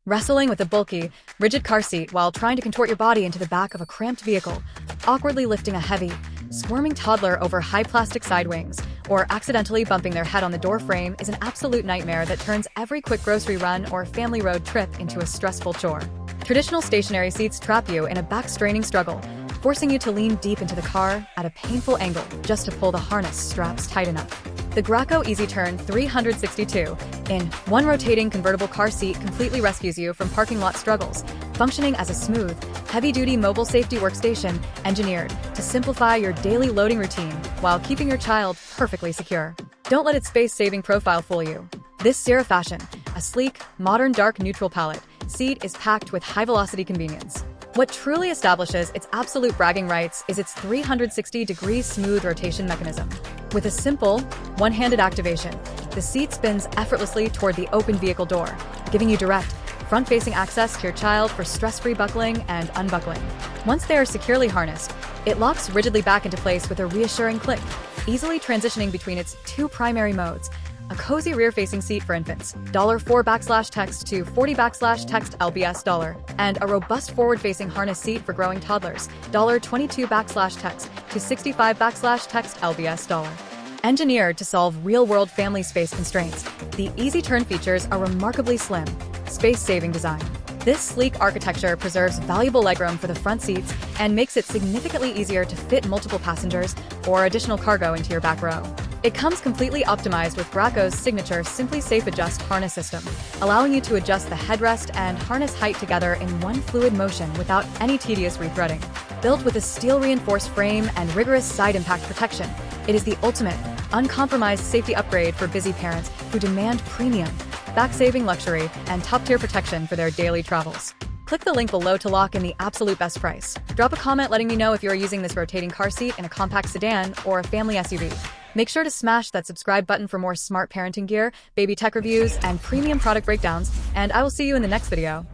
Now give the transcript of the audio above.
Wrestling with a bulky, rigid car seat while trying to contort your body into the back of a cramped vehicle, awkwardly lifting a heavy, squirming toddler over high plastic side wings, or accidentally bumping their head on the door frame is an absolute nightmare that turns every quick grocery run or family road trip into a stressful chore. Traditional stationary seats trap you in a back-straining struggle, forcing you to lean deep into the car at a painful angle just to pull the harness straps tight enough. The Graco EasyTurn 362 in one rotating convertible car seat completely rescues you from parking lot struggles, functioning as a smooth, heavy-duty mobile safety workstation engineered to simplify your daily loading routine while keeping your child perfectly secure. Don't let its space-saving profile fool you. This Cyran fashion, a sleek, modern dark neutral palette, seat is packed with high-velocity convenience. What truly establishes its absolute bragging rights is its 360-degree smooth rotation mechanism. With a simple, one-handed activation, the seat spins effortlessly toward the open vehicle door, giving you direct, front-facing access to your child for stress-free buckling and unbuckling. Once they are securely harnessed, it locks rigidly back into place with a reassuring click, easily transitioning between its two primary modes: a cozy rear-facing seat for infants, $4 to 40 text LBS, and a robust forward-facing harness seat for growing toddlers, $22 text to 65 text LBS. Engineered to solve real-world family space constraints, the EasyTurn features a remarkably slim, space-saving design. This sleek architecture preserves valuable legroom for the front seats and makes it significantly easier to fit multiple passengers or additional cargo into your back row. It comes completely optimized with Graco's signature Simply Safe Adjust harness system, allowing you to adjust the headrest and harness height together in one fluid motion without any tedious rethreading. Built with a steel-reinforced frame and rigorous side impact protection, it is the ultimate, uncompromised safety upgrade for busy parents who demand premium, back-saving luxury, and top-tier protection for their daily travels. Click the link below to lock in the absolute best price. Drop a comment letting me know if you are using this rotating car seat in a compact sedan or a family SUV. Make sure to smash that subscribe button for more smart parenting gear, baby tech reviews, and premium product breakdowns, and I will see you in the next video.